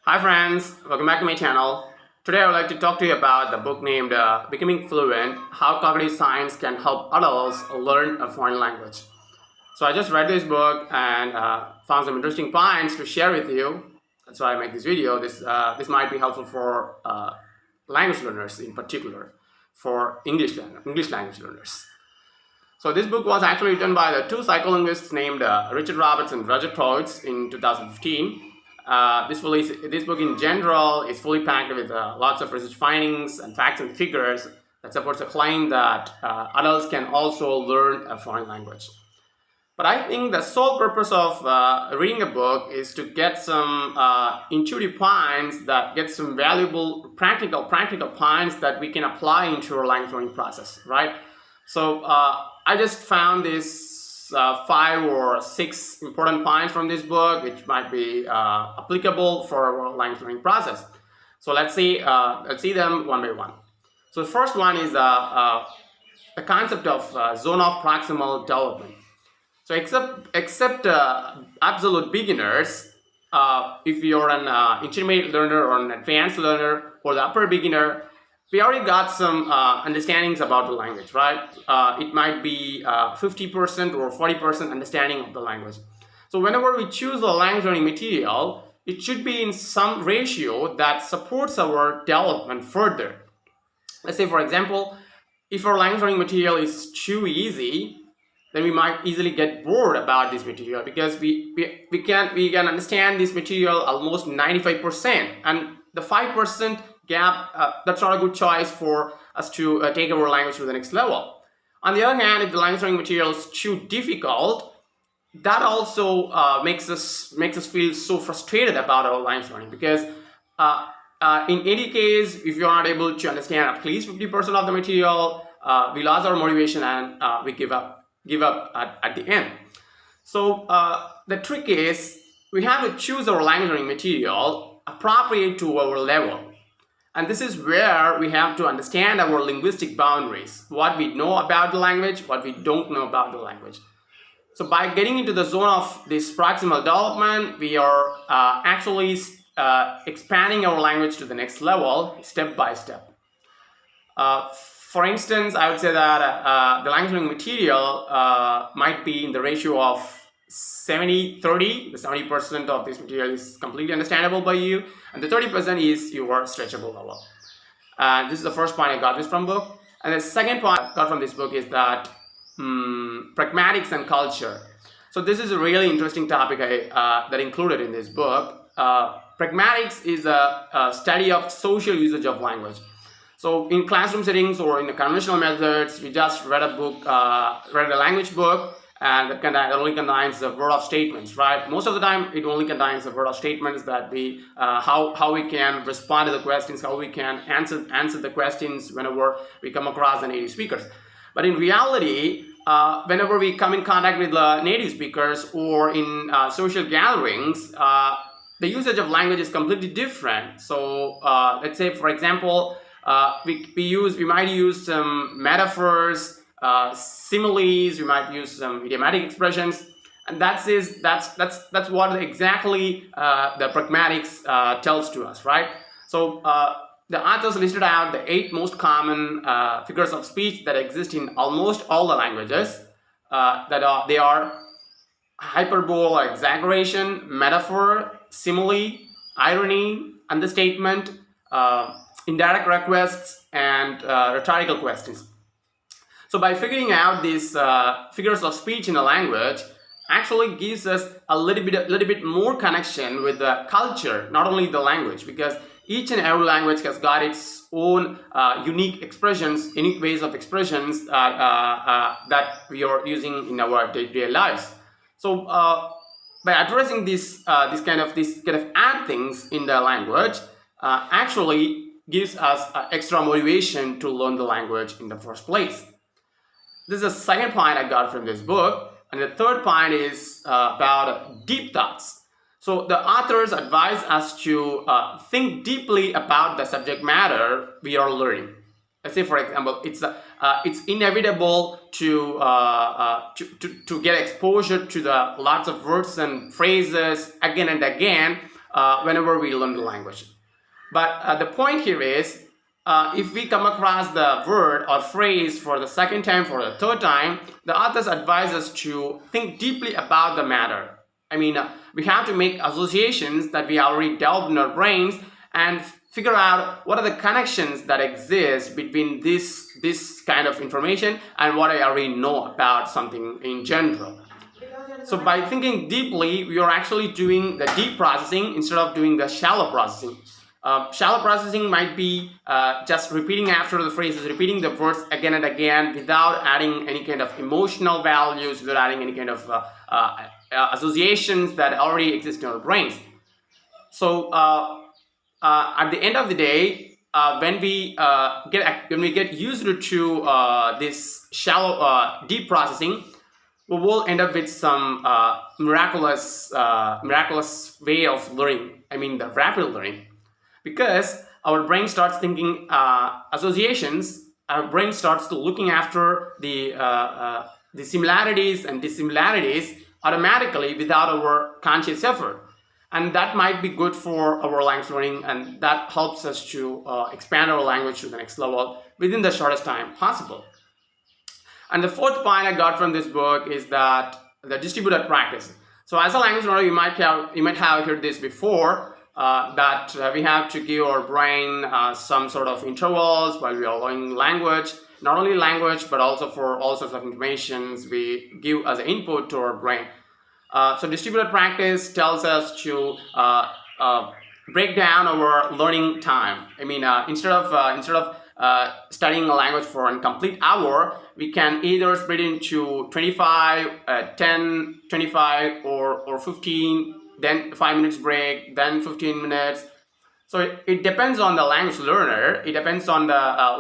Hi friends, welcome back to my channel. Today I would like to talk to you about the book named Becoming Fluent, How Cognitive Science Can Help Adults Learn a Foreign Language. So I just read this book and found some interesting points to share with you. That's why I make this video. This might be helpful for language learners in particular, for English language learners. So this book was actually written by the two psycholinguists named Richard Roberts and Roger Toitz in 2015. This book in general is fully packed with lots of research findings and facts and figures that supports the claim that adults can also learn a foreign language. But I think the sole purpose of reading a book is to get some intuitive points, that get some valuable practical points that we can apply into our language learning process, right? So I just found these 5 or 6 important points from this book which might be applicable for our language learning process. So let's see them one by one. So the first one is the concept of zone of proximal development. So except absolute beginners, if you're an intermediate learner or an advanced learner or the upper beginner, we already got some understandings about the language, right? It might be 50% or 40% understanding of the language. So whenever we choose a language learning material, it should be in some ratio that supports our development further. Let's say, for example, if our language learning material is too easy, then we might easily get bored about this material, because we can understand this material almost 95%, and the 5% gap, that's not a good choice for us to take our language to the next level. On the other hand, if the language learning material is too difficult, that also makes us feel so frustrated about our language learning, because in any case, if you're not able to understand at least 50% of the material, we lost our motivation and we give up at the end. So the trick is we have to choose our language learning material appropriate to our level. And this is where we have to understand our linguistic boundaries, what we know about the language, what we don't know about the language. So by getting into the zone of this proximal development, we are actually expanding our language to the next level, step by step. For instance, I would say that the language learning material might be in the ratio of 70-30. The 70% of this material is completely understandable by you, and the 30% is your stretchable level. This is the first point I got this from book. And the second point I got from this book is that pragmatics and culture. So this is a really interesting topic that included in this book. Pragmatics is a study of social usage of language. So in classroom settings or in the conventional methods, we just read a language book, and that only contains a word of statements, right? Most of the time, it only contains a word of statements that we how we can respond to the questions, how we can answer the questions whenever we come across the native speakers. But in reality, whenever we come in contact with native speakers or in social gatherings, the usage of language is completely different. So let's say, for example, we might use some metaphors, similes, we might use some idiomatic expressions, and that's what exactly the pragmatics tells to us, right? So the authors listed out the 8 most common figures of speech that exist in almost all the languages. They are hyperbole, exaggeration, metaphor, simile, irony, understatement, indirect requests, and rhetorical questions. So by figuring out these figures of speech in a language actually gives us a little bit more connection with the culture, not only the language, because each and every language has got its own unique expressions, unique ways of expressions that we are using in our day-to-day lives. So by addressing these kind of add things in the language, actually gives us extra motivation to learn the language in the first place. This is the second point I got from this book. And the third point is about deep thoughts. So the authors advise us to think deeply about the subject matter we are learning. Let's say, for example, it's inevitable to get exposure to the lots of words and phrases again and again whenever we learn the language. But the point here is, if we come across the word or phrase for the second time, for the third time, the authors advise us to think deeply about the matter. I mean, we have to make associations that we already developed in our brains and figure out what are the connections that exist between this kind of information and what I already know about something in general. So by thinking deeply, we are actually doing the deep processing instead of doing the shallow processing. Shallow processing might be just repeating after the phrases, repeating the words again and again without adding any kind of emotional values, without adding any kind of associations that already exist in our brains. So at the end of the day, when we get used to this shallow deep processing, we will end up with some miraculous way of learning. I mean, the rapid learning, because our brain starts thinking associations. Our brain starts to looking after the similarities and dissimilarities automatically without our conscious effort, and that might be good for our language learning, and that helps us to expand our language to the next level within the shortest time possible. And the fourth point I got from this book is that the distributed practice. So as a language learner, you might have heard this before, that we have to give our brain some sort of intervals while we are learning language. Not only language, but also for all sorts of informations we give as an input to our brain. So distributed practice tells us to break down our learning time. I mean, instead of studying a language for a complete hour, we can either split into 25, 10, 25, or 15, then 5 minutes break, then 15 minutes. So it depends on the language learner. It depends on the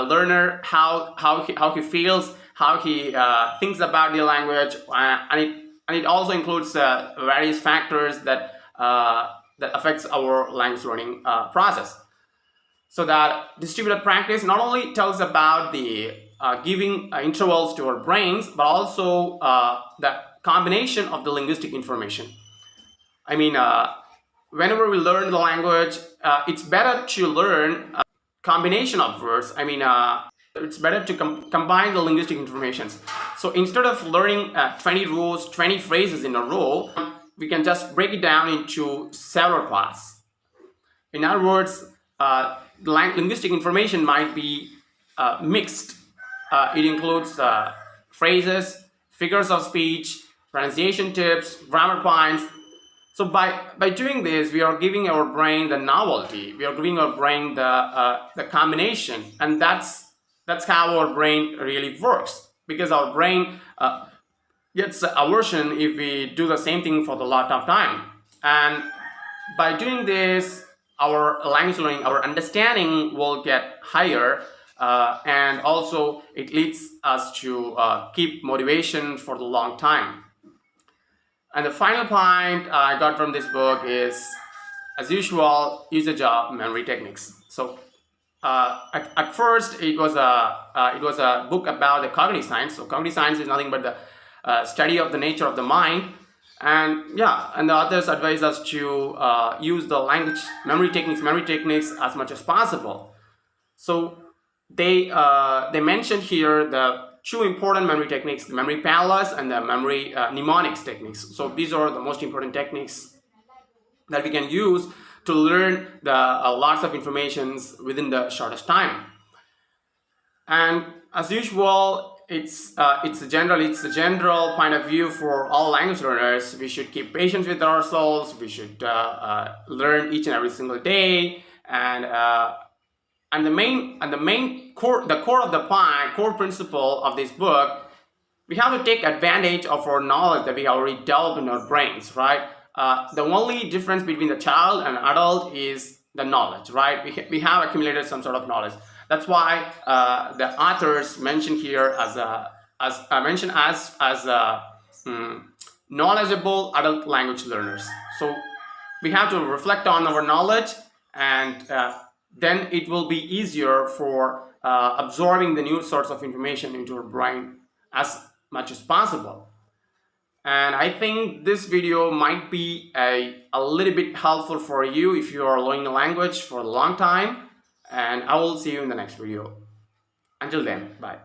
learner how he feels, how he thinks about the language, and it also includes various factors that affects our language learning process. So that distributed practice not only tells about the giving intervals to our brains, but also the combination of the linguistic information. I mean, whenever we learn the language, it's better to learn a combination of words. I mean, it's better to combine the linguistic informations. So instead of learning 20 rows, 20 phrases in a row, we can just break it down into several parts. In other words, the linguistic information might be mixed. It includes phrases, figures of speech, pronunciation tips, grammar points. So by doing this, we are giving our brain the novelty. We are giving our brain the combination, and that's how our brain really works. Because our brain gets aversion if we do the same thing for a lot of time, and by doing this, our language learning, our understanding will get higher, and also it leads us to keep motivation for the long time. And the final point I got from this book is, as usual, usage of memory techniques. So at first it was a book about the cognitive science. So cognitive science is nothing but the study of the nature of the mind. And yeah, and the authors advise us to use the language memory techniques as much as possible. So they mentioned here the two important memory techniques: the memory palace and the memory mnemonics techniques. So these are the most important techniques that we can use to learn the lots of informations within the shortest time. And as usual, it's a general point of view for all language learners. We should keep patience with ourselves. We should learn each and every single day, and the core principle of this book, we have to take advantage of our knowledge that we already developed in our brains, right? The only difference between the child and adult is the knowledge, right? We have accumulated some sort of knowledge. That's why the authors mention here as knowledgeable adult language learners. So we have to reflect on our knowledge, and then it will be easier for absorbing the new sorts of information into our brain as much as possible. And I think this video might be a little bit helpful for you if you are learning a language for a long time. And I will see you in the next video. Until then, bye.